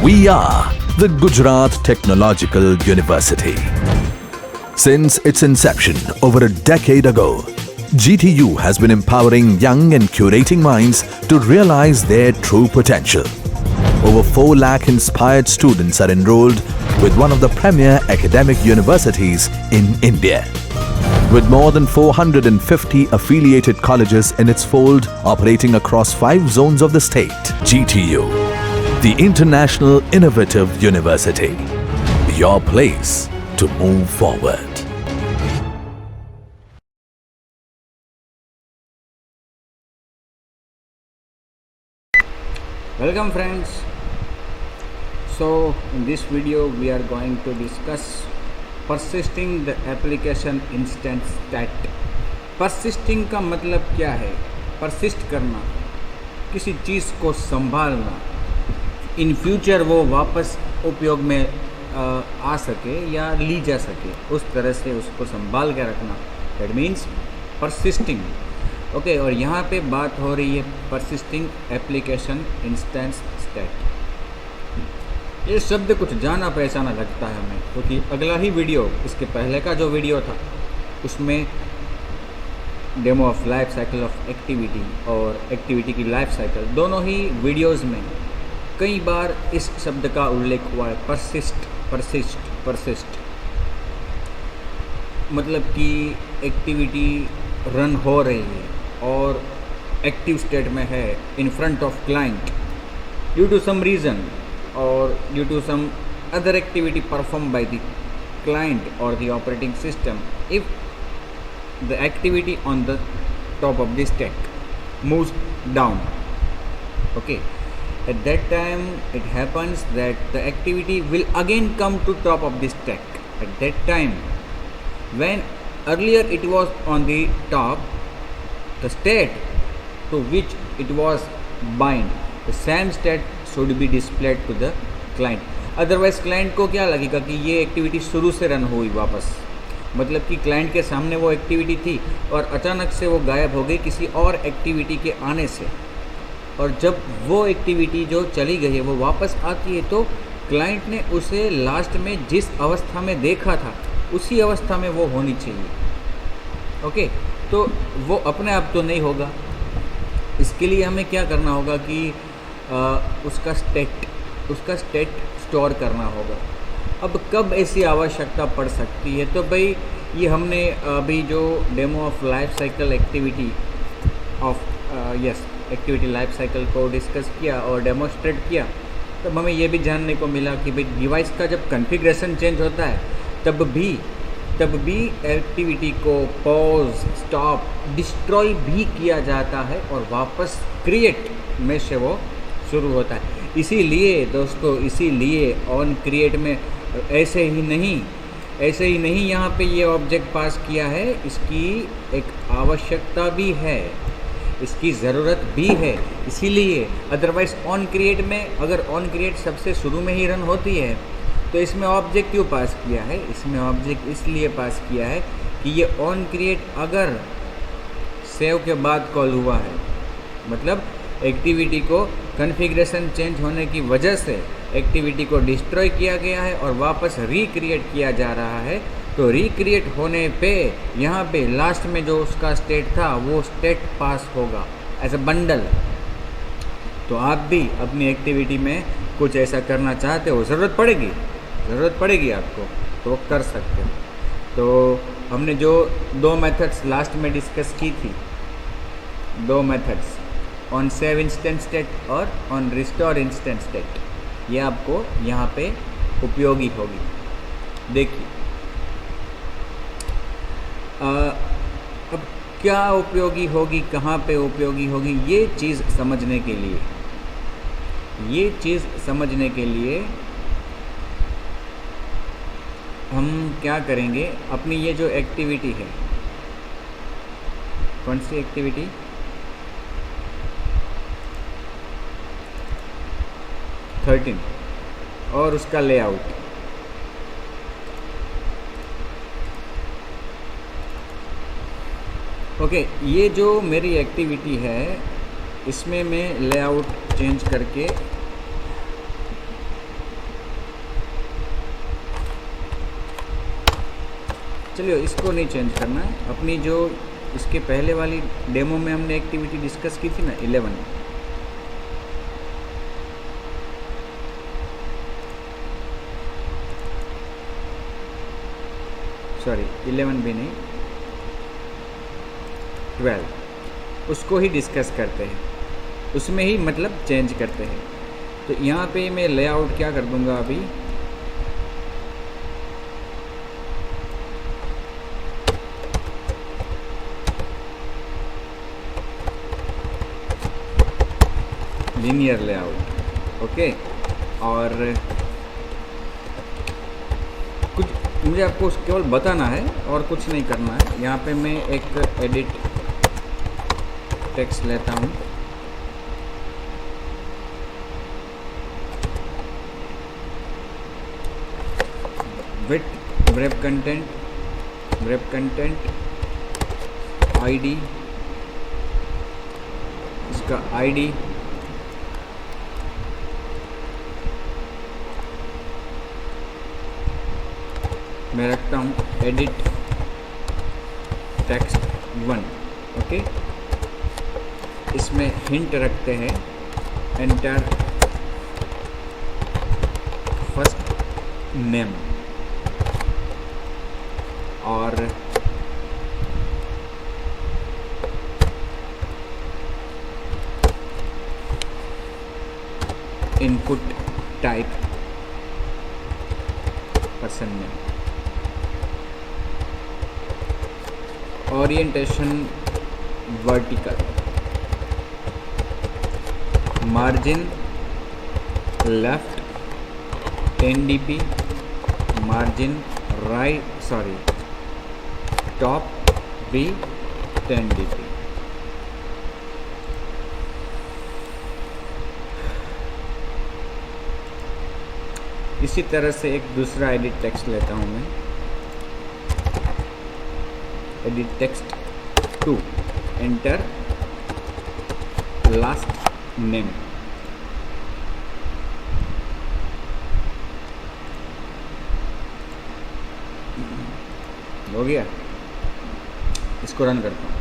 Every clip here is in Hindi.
We are the Gujarat Technological University. Since its inception over a decade ago, GTU has been empowering young and curating minds to realize their true potential. Over 4 lakh inspired students are enrolled with one of the premier academic universities in India. With more than 450 affiliated colleges in its fold operating across 5 zones of the state, GTU, the International Innovative University, your place to move forward. Welcome friends. So in this video we are going to discuss persisting the application instance stat. Persisting का मतलब क्या है? persist करना, किसी चीज़ को संभालना, इन फ्यूचर वो वापस उपयोग में आ सके या ली जा सके, उस तरह से उसको संभाल के रखना, दैट मीन्स persisting. ओके और यहाँ पे बात हो रही है persisting application instance stat. ये शब्द कुछ जाना पहचाना लगता है हमें, क्योंकि अगला ही वीडियो, इसके पहले का जो वीडियो था उसमें demo of life cycle of activity और एक्टिविटी की लाइफ साइकिल, दोनों ही वीडियोस में कई बार इस शब्द का उल्लेख हुआ है, परसिस्ट. मतलब कि एक्टिविटी रन हो रही है और एक्टिव स्टेट में है in front of client due to some reason or due to some other activity performed by the client or the operating system. If the activity on the top of the stack moves down, okay, at that time it happens that the activity will again come to top of the stack. At that time, when earlier it was on the top, the state to which it was bind, the same state should be displayed to the client. Otherwise client को क्या लगेगा कि ये एक्टिविटी शुरू से रन हुई वापस, मतलब कि क्लाइंट के सामने वो एक्टिविटी थी और अचानक से वो गायब हो गई किसी और एक्टिविटी के आने से, और जब वो एक्टिविटी जो चली गई है वो वापस आती है तो क्लाइंट ने उसे लास्ट में जिस अवस्था में देखा था उसी अवस्था में वो होनी चाहिए. ओके, तो वो अपने आप तो नहीं होगा. इसके लिए हमें क्या करना होगा कि उसका स्टेट स्टोर करना होगा. अब कब ऐसी आवश्यकता पड़ सकती है? तो भाई ये हमने अभी जो demo of life cycle activity activity life cycle को डिस्कस किया और डेमोस्ट्रेट किया, तब हमें ये भी जानने को मिला कि भाई डिवाइस का जब कॉन्फ़िगरेशन चेंज होता है तब भी एक्टिविटी को पॉज, स्टॉप, डिस्ट्रॉय भी किया जाता है और वापस क्रिएट में से वो शुरू होता है. इसीलिए दोस्तों, ऑन क्रिएट में ऐसे ही नहीं यहाँ पे ये ऑब्जेक्ट पास किया है, इसकी एक आवश्यकता भी है, इसकी ज़रूरत भी है. इसीलिए अदरवाइज़ ऑन क्रिएट में, अगर ऑन क्रिएट सबसे शुरू में ही रन होती है तो इसमें ऑब्जेक्ट क्यों पास किया है? इसमें ऑब्जेक्ट इसलिए पास किया है कि ये ऑन क्रिएट अगर सेव के बाद कॉल हुआ है, मतलब एक्टिविटी को कॉन्फ़िगरेशन चेंज होने की वजह से एक्टिविटी को डिस्ट्रॉय किया गया है और वापस रिक्रिएट किया जा रहा है, तो रिक्रिएट होने पे यहाँ पे लास्ट में जो उसका स्टेट था वो स्टेट पास होगा एज अ बंडल. तो आप भी अपनी एक्टिविटी में कुछ ऐसा करना चाहते हो, ज़रूरत पड़ेगी आपको, तो कर सकते हो. तो हमने जो 2 मेथड्स लास्ट में डिस्कस की थी, 2 methods on save instant state और ऑन रिस्टोर इंस्टेंट स्टेट, ये आपको यहाँ पे उपयोगी होगी. देखिए अब क्या उपयोगी होगी, कहाँ पे उपयोगी होगी, ये चीज़ समझने के लिए हम क्या करेंगे, अपनी ये जो एक्टिविटी है, कौन सी एक्टिविटी, और उसका लेआउट. ओके, ये जो मेरी एक्टिविटी है इसमें मैं लेआउट चेंज करके चलिए इसको नहीं चेंज करना है। अपनी जो इसके पहले वाली डेमो में हमने एक्टिविटी डिस्कस की थी ना 11, सॉरी 11 भी नहीं 12, उसको ही डिस्कस करते हैं, उसमें ही मतलब चेंज करते हैं। तो यहाँ पे मैं लेआउट क्या कर दूँगा अभी, लीनियर लेआउट, ओके। और कुछ मुझे आपको केवल बताना है और कुछ नहीं करना है। यहाँ पे मैं एक एडिट टेक्स्ट लेता हूँ, विथ वेब कंटेंट आईडी, इसका आईडी मैं रखता हूँ एडिट टेक्स्ट 1, ओके। इसमें हिंट रखते हैं एंटर फर्स्ट नेम, और input type person name, orientation vertical, margin left 10 dp, margin right sorry top भी 10 dp। इसी तरह से एक दूसरा एडिट टेक्स्ट लेता हूँ मैं, edit text 2, enter last name, हो गया। इसको रन करता हूँ।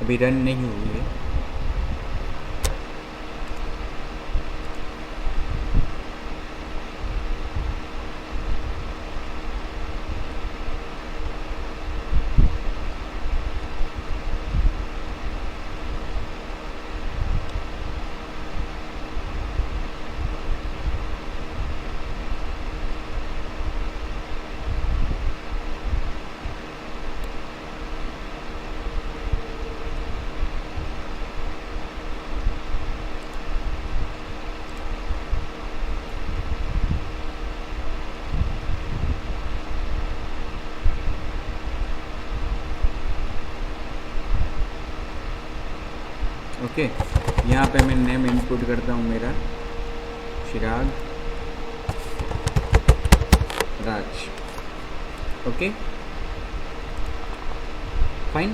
अभी रन नहीं हुई है। ओके, यहाँ पे मैं नेम इनपुट करता हूँ मेरा चिराग राज, ओके फाइन।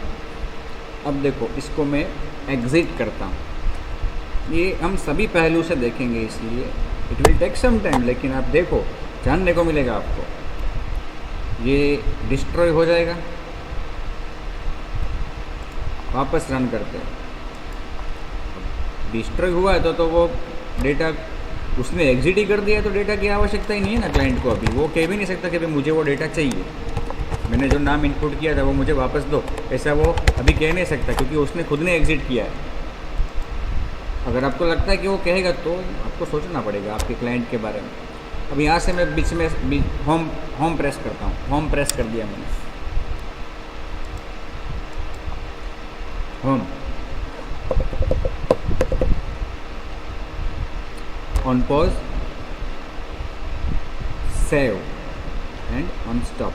अब देखो इसको मैं एग्जिट करता हूँ। ये हम सभी पहलू से देखेंगे, इसलिए it will take some time, लेकिन आप देखो जानने को मिलेगा आपको। ये डिस्ट्रॉय हो जाएगा, वापस रन करते हैं। डिस्ट्रॉय हुआ है तो वो डेटा उसने एग्जिट ही कर दिया, तो डेटा की आवश्यकता ही नहीं है ना क्लाइंट को। अभी वो कह भी नहीं सकता कि भाई मुझे वो डेटा चाहिए, मैंने जो नाम इनपुट किया था वो मुझे वापस दो, ऐसा वो अभी कह नहीं सकता, क्योंकि उसने खुद ने एग्जिट किया है। अगर आपको लगता है कि वो कहेगा तो आपको सोचना पड़ेगा आपके क्लाइंट के बारे में। अब यहाँ से मैं बीच में होम प्रेस करता हूँ, होम प्रेस कर दिया मैंने, home on pause, save and on stop.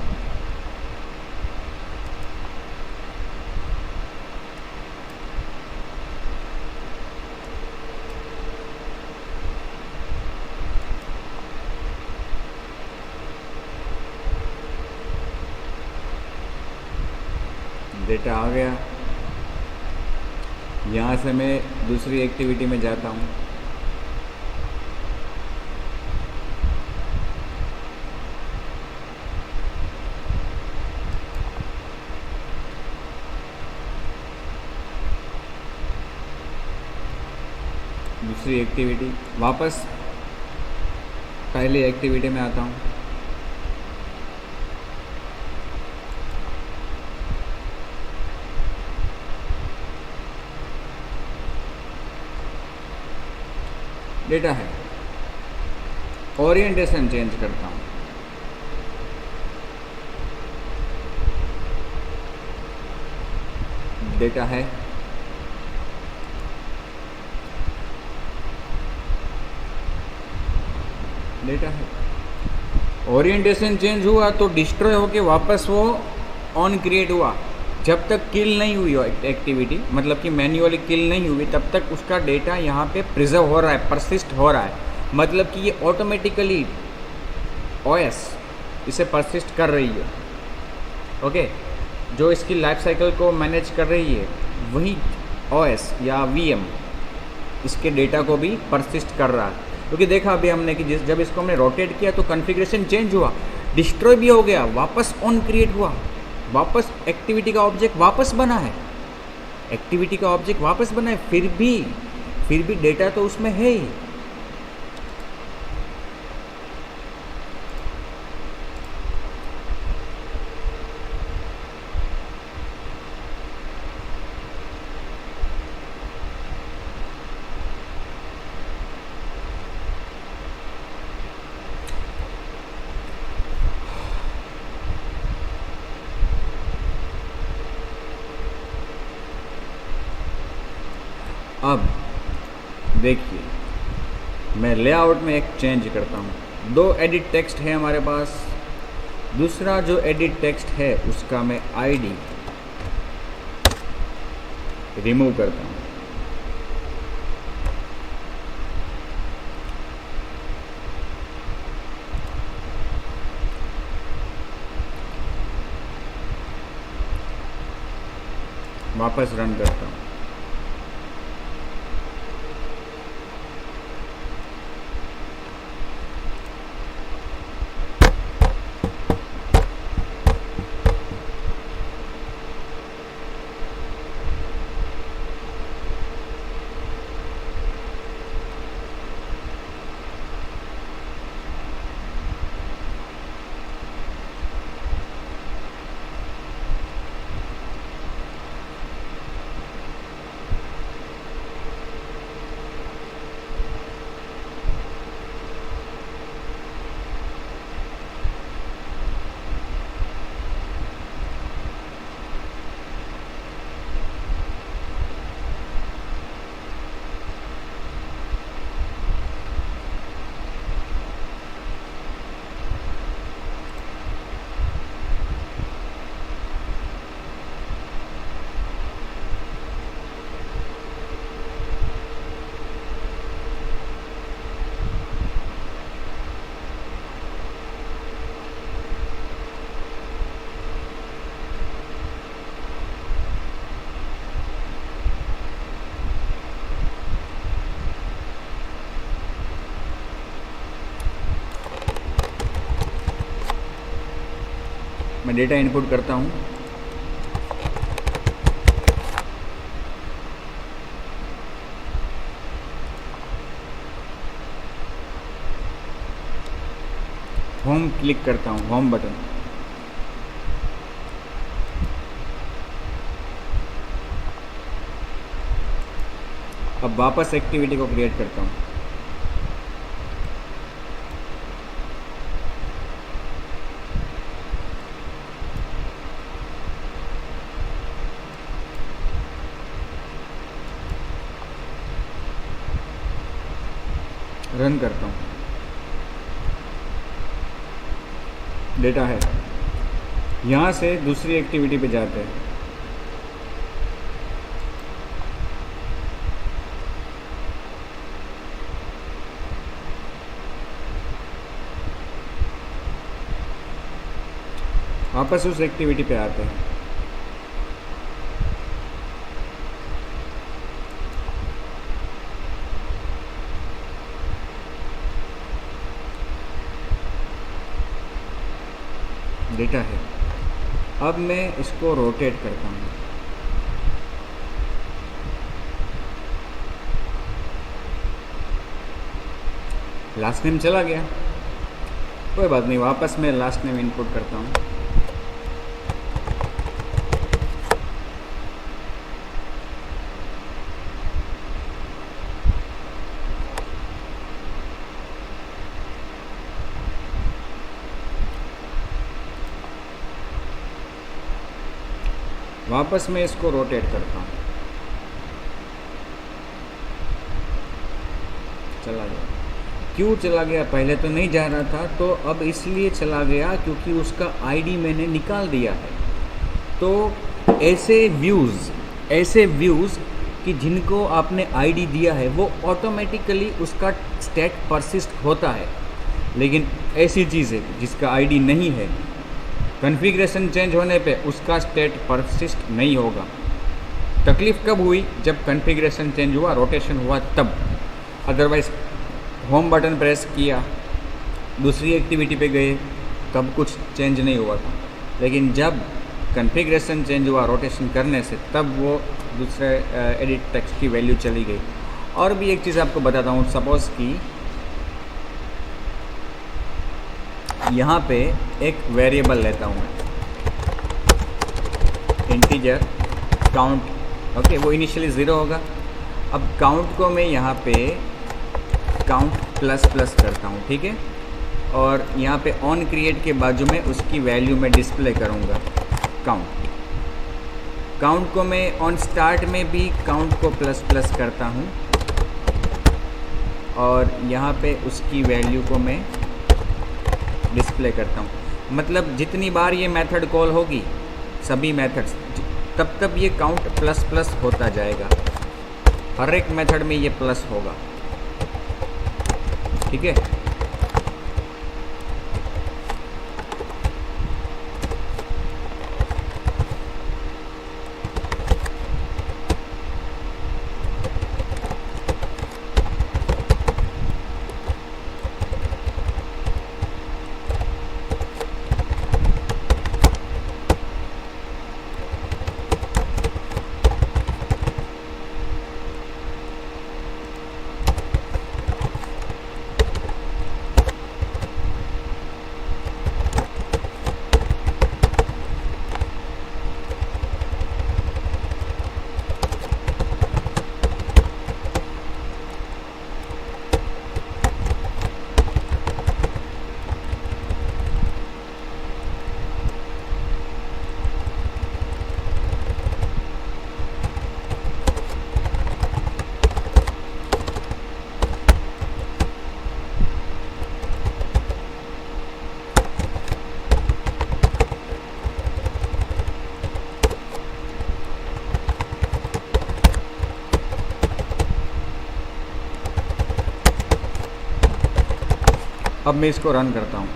Data आ गया। यहाँ से मैं दूसरी एक्टिविटी में जाता हूँ। दूसरी एक्टिविटी, वापस पहली एक्टिविटी में आता हूँ। डेटा है, ओरिएंटेशन चेंज करता हूँ। डेटा है, डेटा है। ओरिएंटेशन चेंज हुआ तो डिस्ट्रॉय होके वापस वो ऑन क्रिएट हुआ। जब तक किल नहीं हुई एक्टिविटी, मतलब कि मैन्युअली किल नहीं हुई, तब तक उसका डेटा यहाँ पे प्रिजर्व हो रहा है, परसिस्ट हो रहा है। मतलब कि ये ऑटोमेटिकली ओएस इसे परसिस्ट कर रही है। ओके, जो इसकी लाइफ साइकिल को मैनेज कर रही है वही ओएस या वीएम इसके डेटा को भी परसिस्ट कर रहा है। क्योंकि देखा अभी हमने कि जब इसको हमने रोटेट किया तो कॉन्फ़िगरेशन चेंज हुआ, डिस्ट्रॉय भी हो गया, वापस ऑन क्रिएट हुआ, वापस एक्टिविटी का ऑब्जेक्ट वापस बना है, एक्टिविटी का ऑब्जेक्ट वापस बना है, फिर भी डेटा तो उसमें है ही। अब देखिए, मैं लेआउट में एक चेंज करता हूँ। 2 एडिट टेक्स्ट है हमारे पास। दूसरा जो एडिट टेक्स्ट है उसका मैं आईडी रिमूव करता हूँ। वापस रन करता हूँ। मैं डेटा इनपुट करता हूँ। होम क्लिक करता हूँ, होम बटन। अब वापस एक्टिविटी को क्रिएट करता हूँ। रन करता हूँ। डेटा है, यहाँ से दूसरी एक्टिविटी पे जाते हैं। वापस उस एक्टिविटी पे आते हैं। डेटा है। अब मैं इसको रोटेट करता हूँ। लास्ट नेम चला गया, कोई बात नहीं, वापस मैं लास्ट नेम इनपुट करता हूँ। वापस मैं इसको रोटेट करता हूँ। चला गया। क्यों चला गया? पहले तो नहीं जा रहा था, तो अब इसलिए चला गया क्योंकि उसका आईडी मैंने निकाल दिया है। तो ऐसे व्यूज़ कि जिनको आपने आईडी दिया है वो ऑटोमेटिकली उसका स्टेट परसिस्ट होता है। लेकिन ऐसी चीज़ है जिसका आईडी नहीं है, कॉन्फ़िगरेशन चेंज होने पे उसका स्टेट परसिस्ट नहीं होगा। तकलीफ़ कब हुई? जब कॉन्फ़िगरेशन चेंज हुआ, रोटेशन हुआ तब। अदरवाइज़ होम बटन प्रेस किया, दूसरी एक्टिविटी पे गए, तब कुछ चेंज नहीं हुआ था। लेकिन जब कॉन्फ़िगरेशन चेंज हुआ रोटेशन करने से, तब वो दूसरे एडिट टेक्स्ट की वैल्यू चली गई। और भी एक चीज़ आपको बताता हूँ। सपोज़ कि यहाँ पे एक वेरिएबल लेता हूँ मैं, इंटीजर काउंट। ओके, वो इनिशियली 0 होगा। अब काउंट को मैं यहाँ पे काउंट प्लस प्लस करता हूँ, ठीक है। और यहाँ पे ऑन क्रिएट के बाजू में उसकी वैल्यू मैं डिस्प्ले करूँगा, काउंट को मैं ऑन स्टार्ट में भी काउंट को प्लस प्लस करता हूँ, और यहाँ पे उसकी वैल्यू को मैं डिस्प्ले करता हूँ। मतलब जितनी बार ये मेथड कॉल होगी, सभी मेथड्स, तब ये काउंट प्लस प्लस होता जाएगा। हर एक मेथड में ये प्लस होगा, ठीक है। अब मैं इसको रन करता हूँ।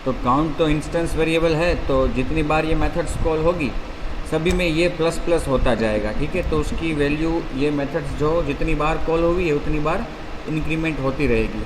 तो काउंट तो इंस्टेंस वेरिएबल है, तो जितनी बार ये मेथड्स कॉल होगी सभी में ये प्लस प्लस होता जाएगा, ठीक है। तो उसकी वैल्यू, ये मेथड्स जो जितनी बार कॉल होगी उतनी बार इंक्रीमेंट होती रहेगी।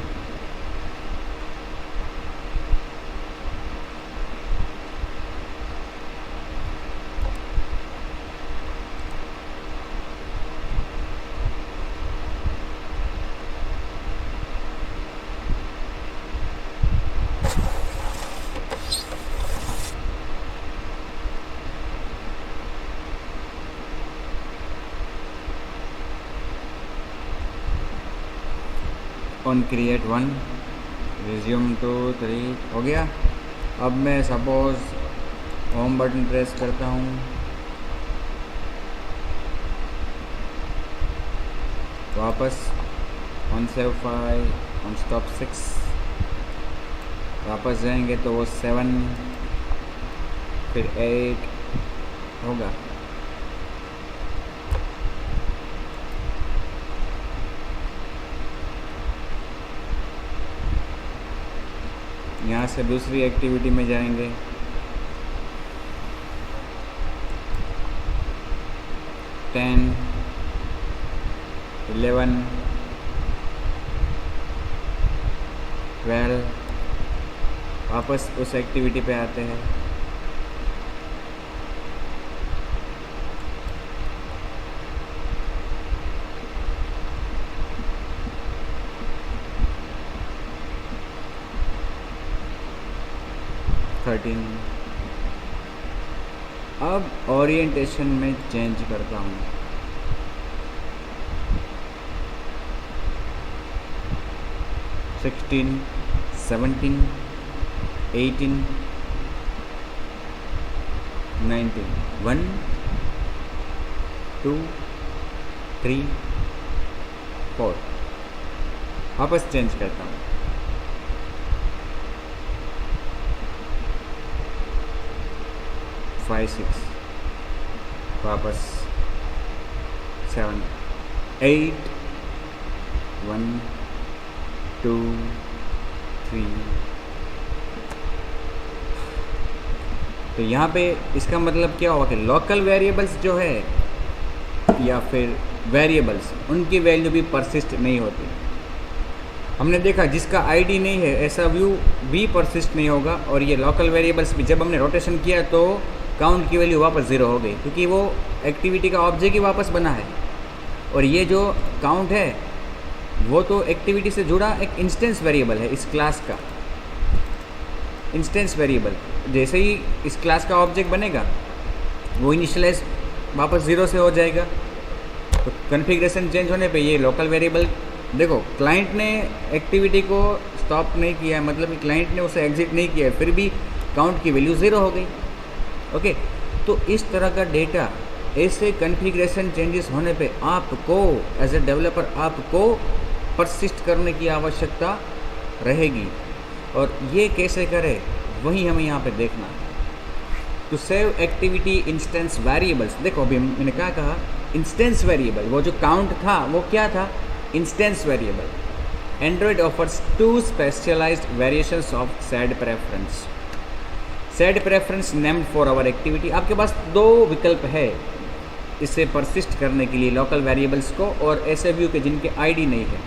ऑन क्रिएट 1, रिज्यूम 2, 3 हो गया। अब मैं सपोज़ होम बटन प्रेस करता हूँ, वापस ऑन सेव 5, ऑन स्टॉप 6, वापस जाएंगे तो वो 7 फिर 8 होगा। यहाँ से दूसरी एक्टिविटी में जाएंगे, टेन, 11, 12, वापस उस एक्टिविटी पे आते हैं। अब ओरिएंटेशन में चेंज करता हूँ। सिक्सटीन, 17, 18, 19, 1, 2, 3, 4 वापस चेंज करता हूँ। 5, 6 वापस 7, 8, 1, 2, 3। तो यहाँ पे इसका मतलब क्या होगा कि लोकल वेरिएबल्स जो है या फिर वेरिएबल्स, उनकी वैल्यू भी परसिस्ट नहीं होती। हमने देखा जिसका आईडी नहीं है ऐसा व्यू भी परसिस्ट नहीं होगा, और ये लोकल वेरिएबल्स भी जब हमने रोटेशन किया तो काउंट की वैल्यू वापस ज़ीरो हो गई, क्योंकि वो एक्टिविटी का ऑब्जेक्ट ही वापस बना है। और ये जो काउंट है वो तो एक्टिविटी से जुड़ा एक इंस्टेंस वेरिएबल है, इस क्लास का इंस्टेंस वेरिएबल। जैसे ही इस क्लास का ऑब्जेक्ट बनेगा वो इनिशियलाइज वापस ज़ीरो से हो जाएगा। तो कॉन्फ़िगरेशन चेंज होने पे ये लोकल वेरिएबल, देखो क्लाइंट ने एक्टिविटी को स्टॉप नहीं किया है, मतलब कि क्लाइंट ने उसे एग्जिट नहीं किया है, फिर भी काउंट की वैल्यू ज़ीरो हो गई। ओके, तो इस तरह का डेटा, ऐसे कॉन्फ़िगरेशन चेंजेस होने पे आपको एज ए डेवलपर आपको परसिस्ट करने की आवश्यकता रहेगी। और ये कैसे करें वही हमें यहाँ पे देखना है। To save activity instance variables, देखो अभी मैंने क्या कहा, इंस्टेंस वेरिएबल, वो जो काउंट था वो क्या था, instance variable. Android offers 2 specialized variations of shared preference. Shared preference named for our activity. आपके पास 2 विकल्प है इसे परसिस्ट करने के लिए, लोकल वेरिएबल्स को और ऐसे व्यू के जिनके आईडी नहीं है।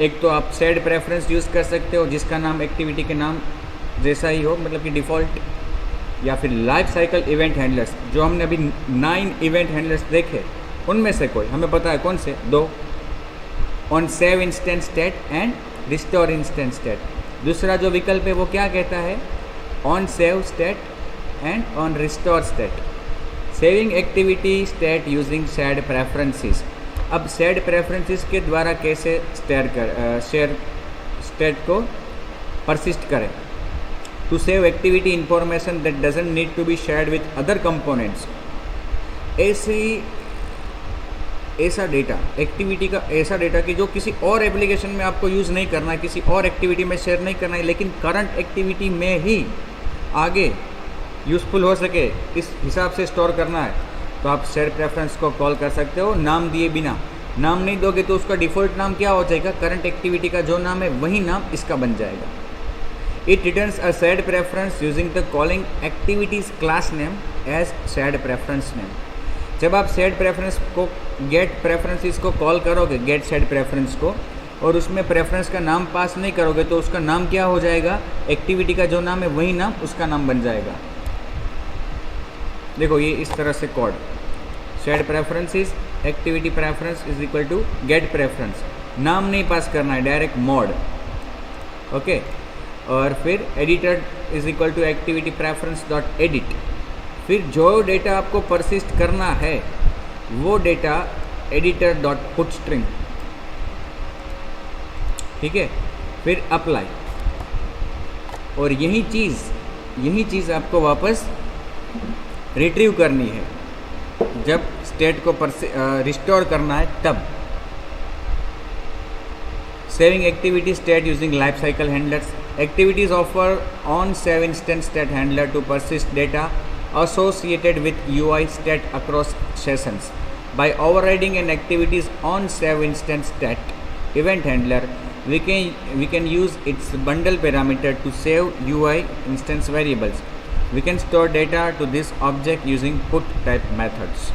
एक तो आप सेड प्रेफरेंस यूज़ कर सकते हो जिसका नाम एक्टिविटी के नाम जैसा ही हो, मतलब कि डिफ़ॉल्ट, या फिर लाइफ साइकिल इवेंट हैंडलर्स, जो हमने अभी 9 इवेंट हैंडलर्स देखे उनमें से कोई, हमें पता है कौन से, 2, on save instance state and restore instance state. दूसरा जो विकल्प है वो क्या कहता है, on save state and on restore state. Saving activity state using shared preferences. अब सेड प्रेफरेंसेस के द्वारा कैसे शेयर स्टेट को परसिस्ट करें। To save activity information that doesn't need to be shared with other components. ऐसा डेटा, एक्टिविटी का ऐसा डेटा कि जो किसी और एप्लीकेशन में आपको यूज़ नहीं करना है, किसी और एक्टिविटी में शेयर नहीं करना है, लेकिन करंट एक्टिविटी में ही आगे यूज़फुल हो सके, इस हिसाब से स्टोर करना है, तो आप शेयर प्रेफरेंस को कॉल कर सकते हो नाम दिए बिना। नाम नहीं दोगे तो उसका डिफ़ॉल्ट नाम क्या हो जाएगा, करंट एक्टिविटी का जो नाम है वही नाम इसका बन जाएगा। It returns a shared preference using the calling activities class name as shared preference name. जब आप सेड प्रेफरेंस को, गेट प्रेफरेंसेस को कॉल करोगे, गेट सेड प्रेफरेंस को, और उसमें प्रेफरेंस का नाम पास नहीं करोगे तो उसका नाम क्या हो जाएगा, एक्टिविटी का जो नाम है वही नाम उसका नाम बन जाएगा। देखो ये इस तरह से code, shared preferences activity preference is equal to get preference, नाम नहीं पास करना है, डायरेक्ट मोड। ओके, और फिर editor is equal to activity preference dot edit. फिर जो डेटा आपको परसिस्ट करना है वो data editor dot put string, ठीक है, फिर अप्लाई। और यही चीज़ आपको वापस रिट्रीव करनी है जब स्टेट को रिस्टोर करना है तब। Saving activity state using life cycle handlers. Activities offer on save instance state handler to persist data associated with UI state across sessions. By overriding an activity's on save instance state event handler, we can use its bundle parameter to save UI instance variables. We can store data to this object using put type methods.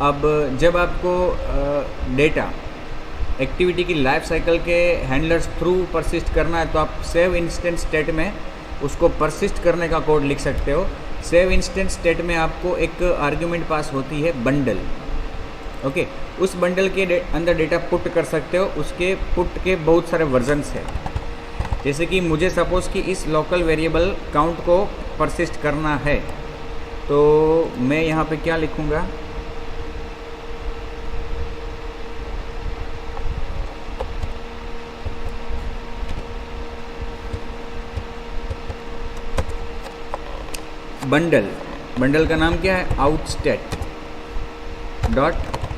अब जब आपको डेटा एक्टिविटी की लाइफ साइकिल के हैंडलर्स थ्रू परसिस्ट करना है तो आप सेव इंस्टेंट स्टेट में उसको परसिस्ट करने का कोड लिख सकते हो। सेव इंस्टेंट स्टेट में आपको एक आर्ग्यूमेंट पास होती है बंडल, ओके। उस बंडल के अंदर डेटा पुट कर सकते हो। उसके पुट के बहुत सारे वर्जन्स हैं। जैसे कि मुझे सपोज़ कि इस लोकल वेरिएबल काउंट को परसिस्ट करना है तो मैं यहाँ पे क्या लिखूँगा, बंडल का नाम क्या है, आउटस्टेट डॉट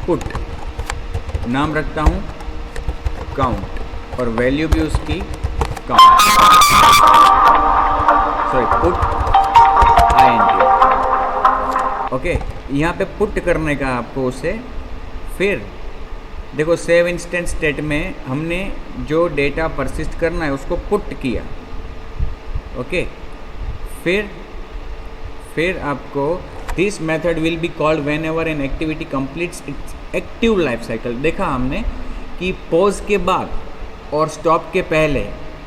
पुट, नाम रखता हूँ काउंट और वैल्यू भी उसकी count, sorry put int, okay. यहाँ पे पुट करने का आपको उसे, फिर देखो सेव इंस्टेंट स्टेट में हमने जो डेटा परसिस्ट करना है उसको पुट किया, ओके। फिर आपको this method will be called when ever an activity completes it's active life cycle. देखा हमने कि पॉज के बाद और स्टॉप के पहले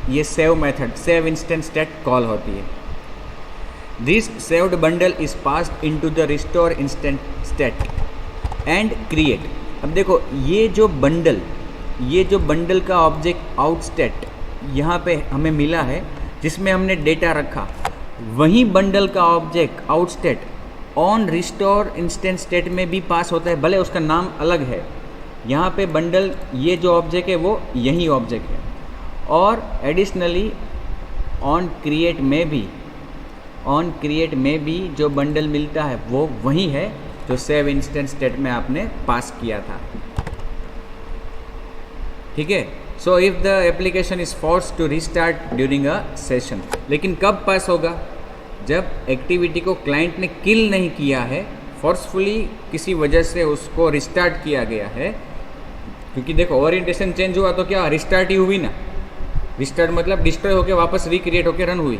ये save method, save instant state call होती है। This saved bundle is passed into the restore instance state and create. अब देखो ये जो बंडल का ऑब्जेक्ट आउटस्टेट यहाँ पे हमें मिला है जिसमें हमने डेटा रखा, वही बंडल का object out state on restore instance state में भी पास होता है, भले उसका नाम अलग है। यहाँ पे बंडल, ये जो ऑब्जेक्ट है वो यही ऑब्जेक्ट है। और एडिशनली ऑन क्रिएट में भी जो बंडल मिलता है वो वही है जो सेव इंस्टेंट स्टेट में आपने पास किया था, ठीक है। So if the application is force to restart during a session, लेकिन कब पास होगा, जब एक्टिविटी को क्लाइंट ने किल नहीं किया है, फोर्सफुली किसी वजह से उसको रिस्टार्ट किया गया है। क्योंकि देखो ओरिएंटेशन चेंज हुआ तो क्या रिस्टार्ट ही हुई ना, रिस्टार्ट मतलब डिस्ट्रॉय होकर वापस रिक्रिएट होकर रन हुई,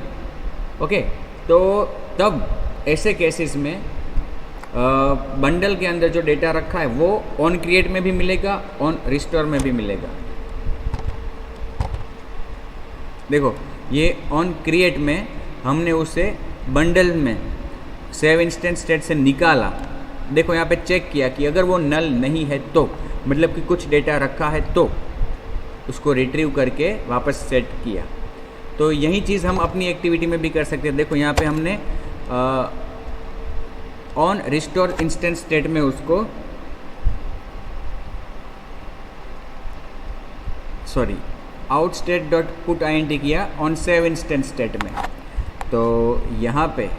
ओके। तो तब ऐसे केसेस में बंडल के अंदर जो डेटा रखा है वो ऑन क्रिएट में भी मिलेगा, ऑन रिस्टोर में भी मिलेगा। देखो ये ऑन क्रिएट में हमने उसे बंडल में सेव इंस्टेंट स्टेट से निकाला। देखो यहाँ पे चेक किया कि अगर वो नल नहीं है तो, मतलब कि कुछ डेटा रखा है तो उसको रिट्रीव करके वापस सेट किया। तो यही चीज़ हम अपनी एक्टिविटी में भी कर सकते हैं। देखो यहाँ पे हमने ऑन रिस्टोर इंस्टेंट स्टेट में उसको, सॉरी आउटस्टेट डॉट पुट int किया ऑन सेव इंस्टेंट स्टेट में। तो यहाँ पे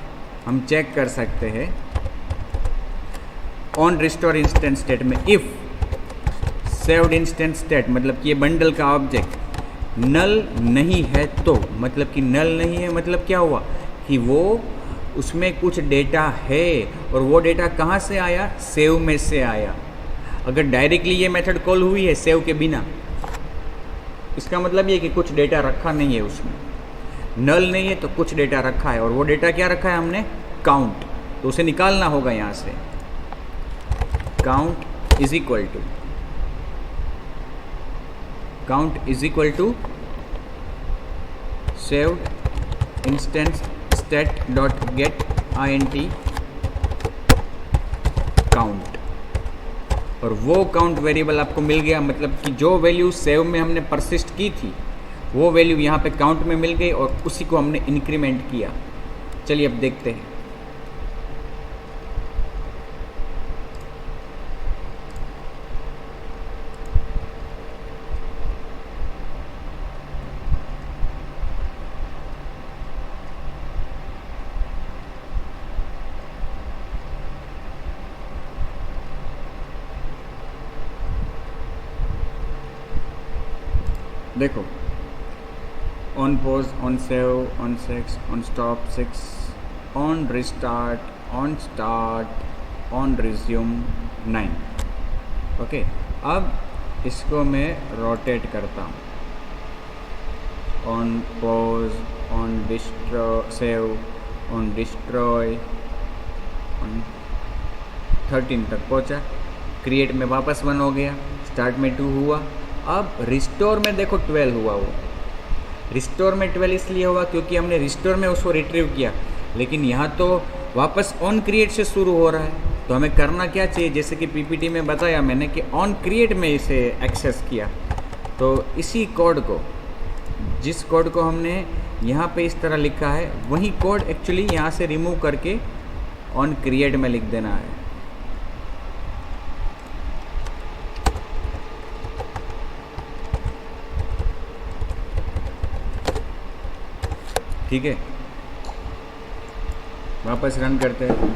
हम चेक कर सकते हैं ऑन रिस्टोर इंस्टेंट स्टेट में इफ़ सेव्ड इंस्टेंट स्टेट, मतलब कि ये बंडल का ऑब्जेक्ट नल नहीं है तो, मतलब कि नल नहीं है मतलब क्या हुआ कि वो उसमें कुछ डेटा है और वो डेटा कहाँ से आया, सेव में से आया। अगर डायरेक्टली ये मेथड कॉल हुई है सेव के बिना, इसका मतलब ये कि कुछ डेटा रखा नहीं है उसमें, नल नहीं है तो कुछ डेटा रखा है, और वो डेटा क्या रखा है हमने, काउंट। तो उसे निकालना होगा यहाँ से, count is equal to saved instance state dot get int count. और वो काउंट वेरिएबल आपको मिल गया, मतलब कि जो वैल्यू सेव में हमने परसिस्ट की थी वो वैल्यू यहाँ पे काउंट में मिल गई और उसी को हमने इंक्रीमेंट किया। चलिए अब देखते हैं। देखो on pause, on save, on sex, on stop 6, on restart, on start, on resume 9, okay. अब इसको मैं रोटेट करता हूँ, on pause, on save, on destroy, on 13 तक पहुँचा, क्रिएट में वापस 1 हो गया, स्टार्ट में 2 हुआ, अब रिस्टोर में देखो 12 हुआ, वो रिस्टोर में 12 इसलिए हुआ क्योंकि हमने रिस्टोर में उसको रिट्रीव किया, लेकिन यहाँ तो वापस ऑन क्रिएट से शुरू हो रहा है। तो हमें करना क्या चाहिए, जैसे कि पीपीटी में बताया मैंने कि ऑन क्रिएट में इसे एक्सेस किया। तो इसी कोड को, जिस कोड को हमने यहाँ पे इस तरह लिखा है, वही कोड एक्चुअली यहाँ से रिमूव करके ऑन क्रिएट में लिख देना है। ठीक है, वापस रन करते हैं।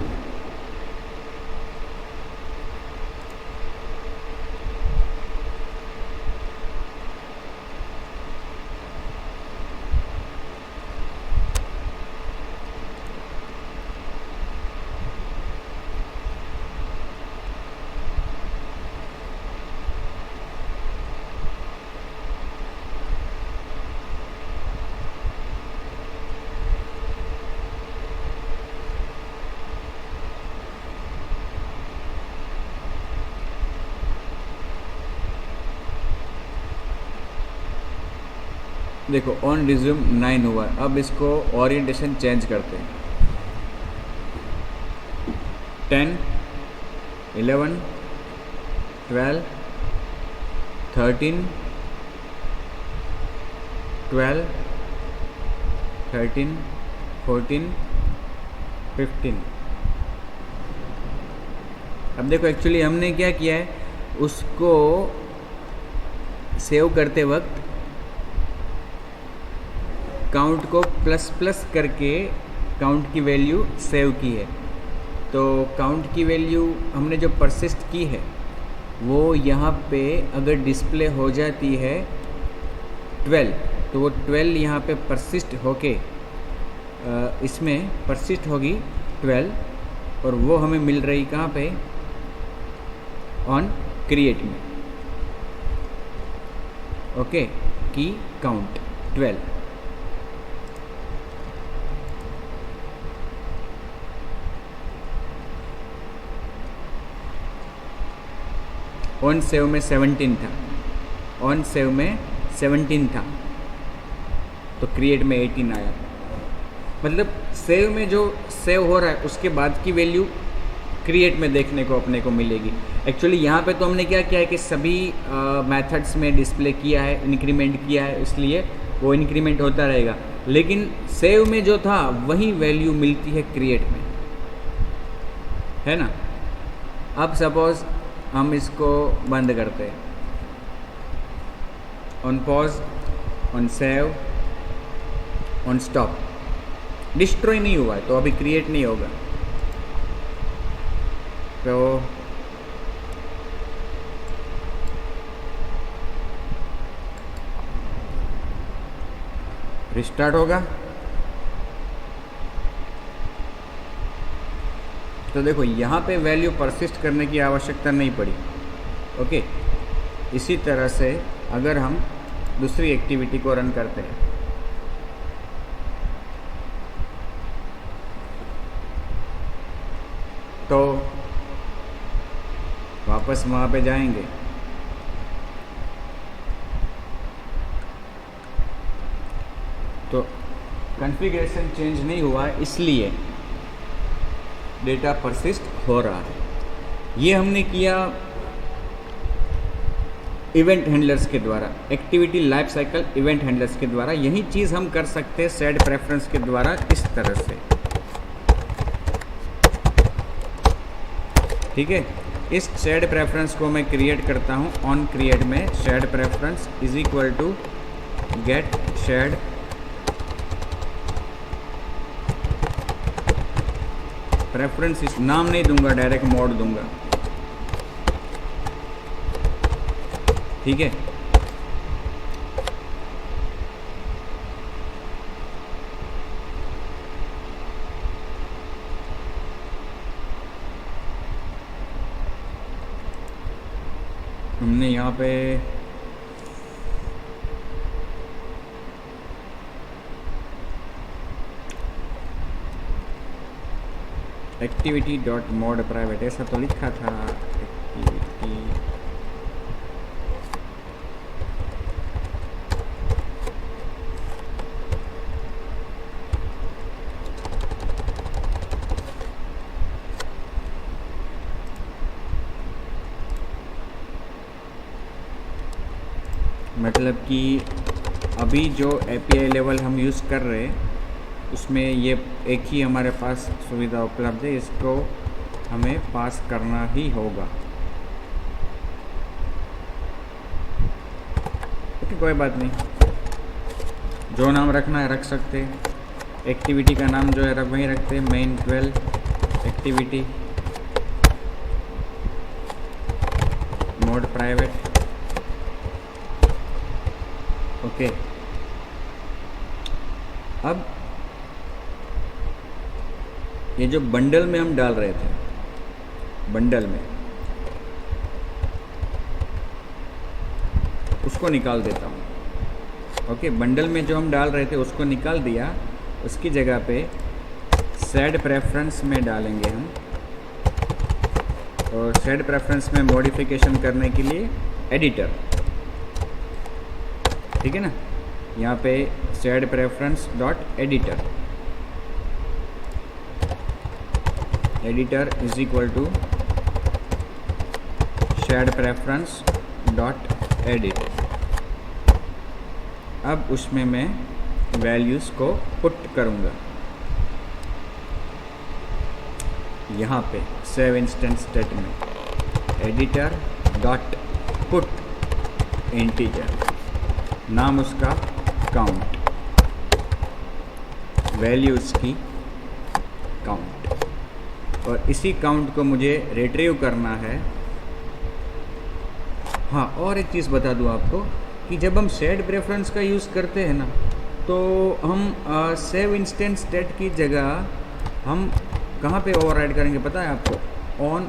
देखो ऑन रिज्यूम 9 हुआ। अब इसको ओरिएंटेशन चेंज करते हैं। 10, 11, 12, 13, 12, 13, 14, 15। अब देखो एक्चुअली हमने क्या किया है, उसको सेव करते वक्त काउंट को प्लस प्लस करके काउंट की वैल्यू सेव की है। तो काउंट की वैल्यू हमने जो परसिस्ट की है वो यहाँ पे अगर डिस्प्ले हो जाती है 12, तो वो 12 यहाँ पे परसिस्ट होके इसमें परसिस्ट होगी 12, और वो हमें मिल रही कहाँ पे, ऑन क्रिएट में। ओके, की काउंट 12। ऑन सेव में 17 था, ऑन सेव में 17 था, तो क्रिएट में 18 आया। मतलब सेव में जो सेव हो रहा है उसके बाद की वैल्यू क्रिएट में देखने को अपने को मिलेगी। एक्चुअली यहाँ पे तो हमने क्या किया है कि सभी मेथड्स में डिस्प्ले किया है, इंक्रीमेंट किया है, इसलिए वो इंक्रीमेंट होता रहेगा। लेकिन सेव में जो था वही वैल्यू मिलती है क्रिएट में, है ना। अब सपोज हम इसको बंद करते हैं, on pause, on save, on stop. Destroy नहीं हुआ है तो अभी क्रिएट नहीं होगा। तो रिस्टार्ट होगा। तो देखो यहाँ पे वैल्यू परसिस्ट करने की आवश्यकता नहीं पड़ी। ओके, इसी तरह से अगर हम दूसरी एक्टिविटी को रन करते हैं, तो वापस वहाँ पे जाएंगे, तो कॉन्फ़िगरेशन चेंज नहीं हुआ है, इसलिए डेटा परसिस्ट हो रहा है। ये हमने किया इवेंट हैंडलर्स के द्वारा, activity life cycle event handlers के द्वारा। यही चीज़ हम कर सकते हैं सेड प्रेफरेंस के द्वारा, इस तरह से। ठीक है, इस शेड प्रेफरेंस को मैं क्रिएट करता हूँ ऑन क्रिएट में। Shared preference is equal to get shared preference. इस नाम नहीं दूंगा, डायरेक्ट मोड दूंगा। ठीक है, हमने यहाँ पे एक्टिविटी डॉट मोड प्राइवेट ऐसा तो लिखा था। एक्टिविटी मतलब कि अभी जो API लेवल हम यूज़ कर रहे हैं उसमें ये एक ही हमारे पास सुविधा उपलब्ध है, इसको हमें पास करना ही होगा। ओके, कोई बात नहीं, जो नाम रखना है रख सकते हैं। एक्टिविटी का नाम जो है वहीं रखते हैं, main 12 activity, mode private. Okay, अब ये जो बंडल में हम डाल रहे थे, बंडल में उसको निकाल देता हूँ। ओके, बंडल में जो हम डाल रहे थे उसको निकाल दिया, उसकी जगह पे सेड प्रेफरेंस में डालेंगे हम। और सेड प्रेफरेंस में मॉडिफिकेशन करने के लिए एडिटर, ठीक है ना, यहाँ पे shared preference dot editor, editor is equal to shared preference dot edit. अब उसमें मैं वैल्यूज़ को पुट करूँगा यहाँ पे save instance statement, editor dot put integer, नाम उसका काउंट, वैल्यू उसकी काउंट, और इसी काउंट को मुझे रिट्रीव करना है। हाँ, और एक चीज़ बता दूँ आपको कि जब हम सेड प्रेफरेंस का यूज़ करते हैं ना, तो हम सेव इंस्टेंस स्टेट की जगह हम कहाँ पे ओवरराइड करेंगे पता है आपको? ऑन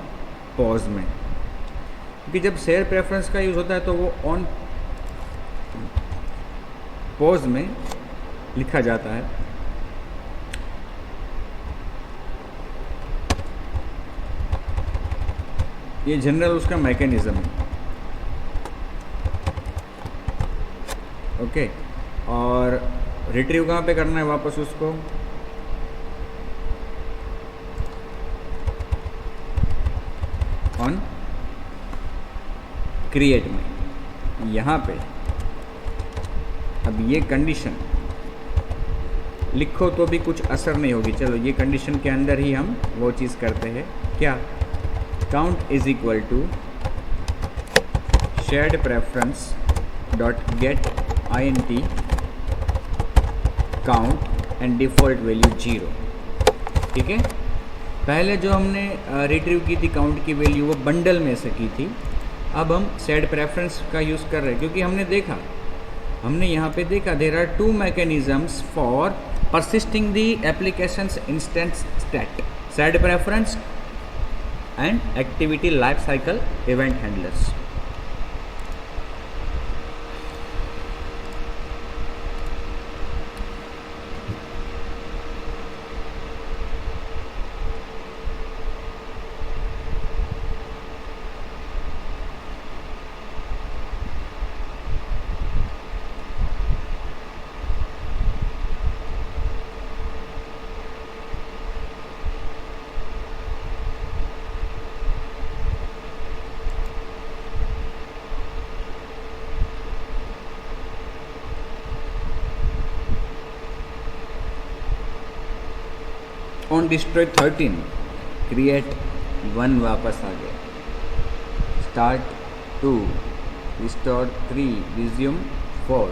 पॉज में, क्योंकि जब सेड प्रेफरेंस का यूज़ होता है तो वो ऑन पॉज में लिखा जाता है। ये जनरल उसका मैकेनिज्म है। ओके, और रिट्रीव कहाँ पे करना है वापस उसको? ऑन क्रिएट में, यहाँ पे। अब ये कंडीशन लिखो तो भी कुछ असर नहीं होगी। चलो, ये कंडीशन के अंदर ही हम वो चीज़ करते हैं, क्या? Count is equal to shared preference dot get INT count and default value 0। ठीक है, पहले जो हमने रिट्रीव की थी काउंट की वैल्यू, वो बंडल में से की थी। अब हम सेड प्रेफरेंस का यूज़ कर रहे हैं, क्योंकि हमने यहाँ पे देखा there are 2 mechanisms for persisting the applications instance state, shared preference and activity life cycle event handlers. On destroy 13 create 1 वापस आ गया, स्टार्ट 2, रिस्टोर 3, रिज्यूम 4।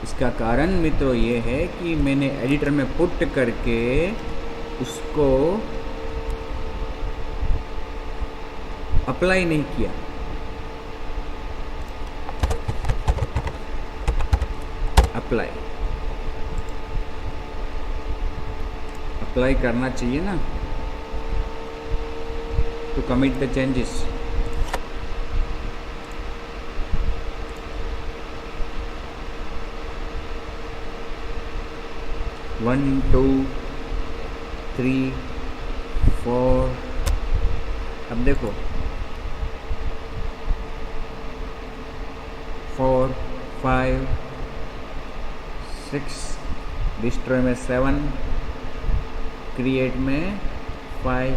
इसका कारण मित्रों ये है कि मैंने एडिटर में पुट करके उसको अप्लाई नहीं किया। अप्लाई करना चाहिए ना, to commit the changes। One 2 3 4, अब देखो 4 5 6, डिस्ट्रॉय में 7, क्रिएट में 5।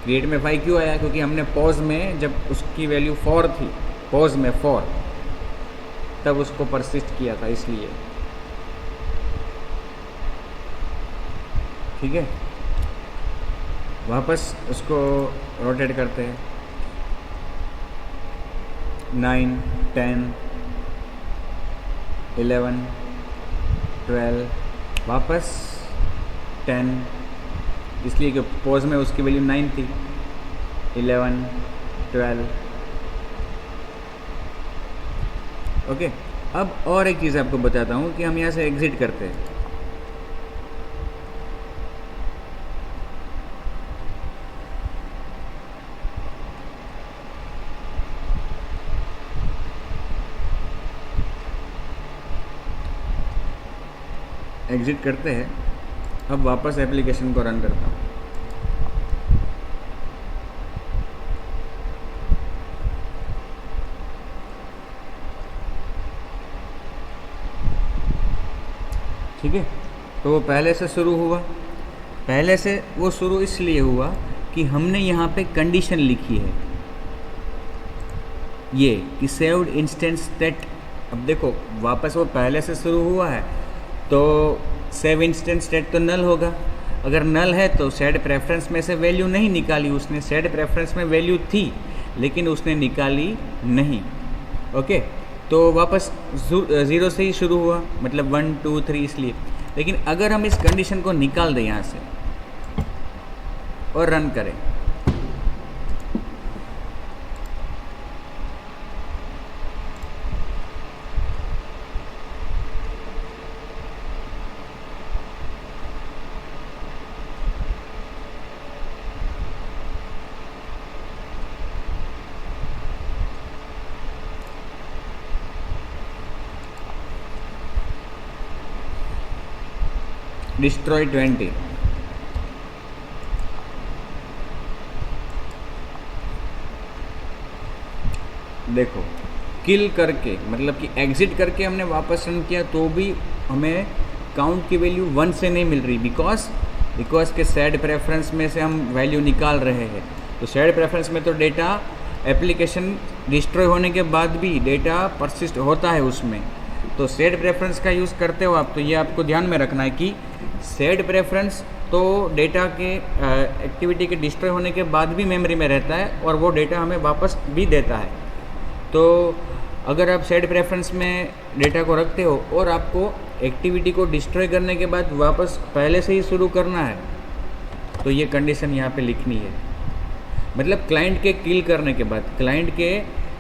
क्रिएट में 5 क्यों आया? क्योंकि हमने पॉज में जब उसकी वैल्यू 4 थी, पॉज में 4, तब उसको परसिस्ट किया था, इसलिए। ठीक है, वापस उसको रोटेट करते हैं। 9, 10, 11, 12, वापस 10, इसलिए कि पोज में उसकी वैल्यू 9 थी। 11, 12। ओके, अब और एक चीज़ आपको बताता हूँ कि हम यहाँ से एग्जिट करते हैं। एग्जिट करते हैं, अब वापस एप्लीकेशन को रन करता हूँ। ठीक है, तो वो पहले से शुरू हुआ। पहले से वो शुरू इसलिए हुआ कि हमने यहाँ पे कंडीशन लिखी है ये कि सेव्ड इंस्टेंस स्टेट। अब देखो वापस वो पहले से शुरू हुआ है तो सेव इंस्टेंस स्टेट तो नल होगा। अगर नल है तो सेड प्रेफरेंस में से वैल्यू नहीं निकाली उसने। सेड प्रेफरेंस में वैल्यू थी लेकिन उसने निकाली नहीं। ओके, तो वापस 0 से ही शुरू हुआ, मतलब 1, 2, 3 इसलिए। लेकिन अगर हम इस कंडीशन को निकाल दें यहाँ से और रन करें, डिस्ट्रॉय 20, देखो किल करके मतलब कि एग्जिट करके हमने वापस रन किया तो भी हमें काउंट की वैल्यू 1 से नहीं मिल रही, बिकॉज के सेड प्रेफरेंस में से हम वैल्यू निकाल रहे हैं। तो सेड प्रेफरेंस में तो डेटा एप्लीकेशन डिस्ट्रॉय होने के बाद भी डेटा परसिस्ट होता है उसमें। तो सेड प्रेफरेंस का यूज़ करते हो आप, तो ये आपको ध्यान में रखना है कि सेड प्रेफरेंस तो डेटा के एक्टिविटी के डिस्ट्रॉय होने के बाद भी मेमोरी में रहता है और वो डेटा हमें वापस भी देता है। तो अगर आप सेड प्रेफरेंस में डेटा को रखते हो और आपको एक्टिविटी को डिस्ट्रॉय करने के बाद वापस पहले से ही शुरू करना है, तो ये कंडीशन यहाँ पे लिखनी है। मतलब क्लाइंट के किल करने के बाद, क्लाइंट के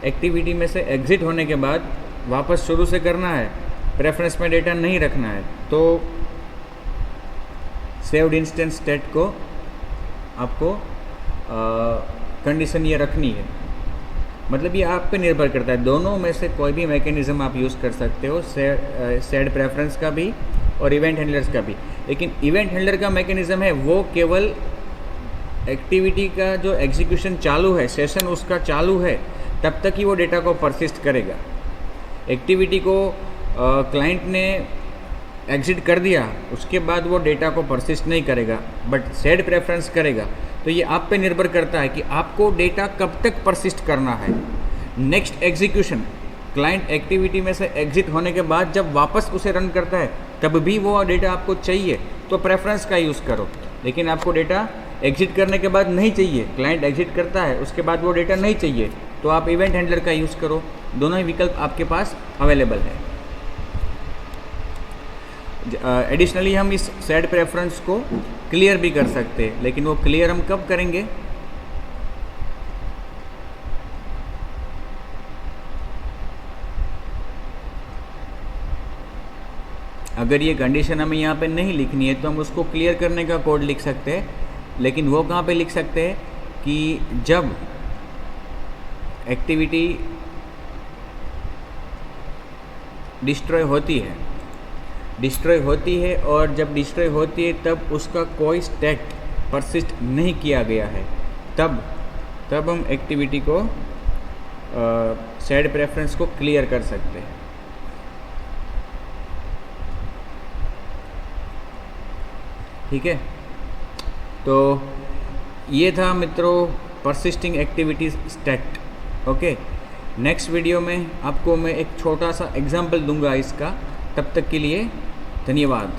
एक्टिविटी में से एग्जिट होने के बाद वापस शुरू से करना है, प्रेफरेंस में डेटा नहीं रखना है। तो सेव्ड इंस्टेंस स्टेट को आपको कंडीशन ये रखनी है। मतलब ये आप पे निर्भर करता है, दोनों में से कोई भी मैकेनिज्म आप यूज़ कर सकते हो, सेड प्रेफरेंस का भी और इवेंट हैंडलर्स का भी। लेकिन इवेंट हैंडलर का मैकेनिज्म है वो केवल एक्टिविटी का जो एग्जीक्यूशन चालू है, सेशन उसका चालू है, तब तक ही वो डेटा को परसिस्ट करेगा। एक्टिविटी को क्लाइंट ने एग्जिट कर दिया उसके बाद वो डेटा को परसिस्ट नहीं करेगा, बट सेड प्रेफरेंस करेगा। तो ये आप पे निर्भर करता है कि आपको डेटा कब तक परसिस्ट करना है। नेक्स्ट एग्जीक्यूशन क्लाइंट एक्टिविटी में से एग्जिट होने के बाद जब वापस उसे रन करता है तब भी वो डेटा आपको चाहिए तो प्रेफरेंस का यूज़ करो। लेकिन आपको डेटा एग्जिट करने के बाद नहीं चाहिए, क्लाइंट एग्जिट करता है उसके बाद वो डेटा नहीं चाहिए, तो आप इवेंट हैंडलर का यूज़ करो। दोनों ही विकल्प आपके पास अवेलेबल है। एडिशनली हम इस सेड प्रेफरेंस को क्लियर भी कर सकते हैं, लेकिन वो क्लियर हम कब करेंगे? अगर ये कंडीशन हमें यहाँ पे नहीं लिखनी है तो हम उसको क्लियर करने का कोड लिख सकते हैं। लेकिन वो कहाँ पे लिख सकते हैं कि जब एक्टिविटी डिस्ट्रॉय होती है और जब डिस्ट्रॉय होती है तब उसका कोई स्टेट परसिस्ट नहीं किया गया है, तब हम एक्टिविटी को सेड प्रेफरेंस को क्लियर कर सकते हैं। ठीक है, तो ये था मित्रों persisting activity state. Okay, next video में आपको मैं एक छोटा सा एग्जाम्पल दूंगा इसका। तब तक के लिए धन्यवाद।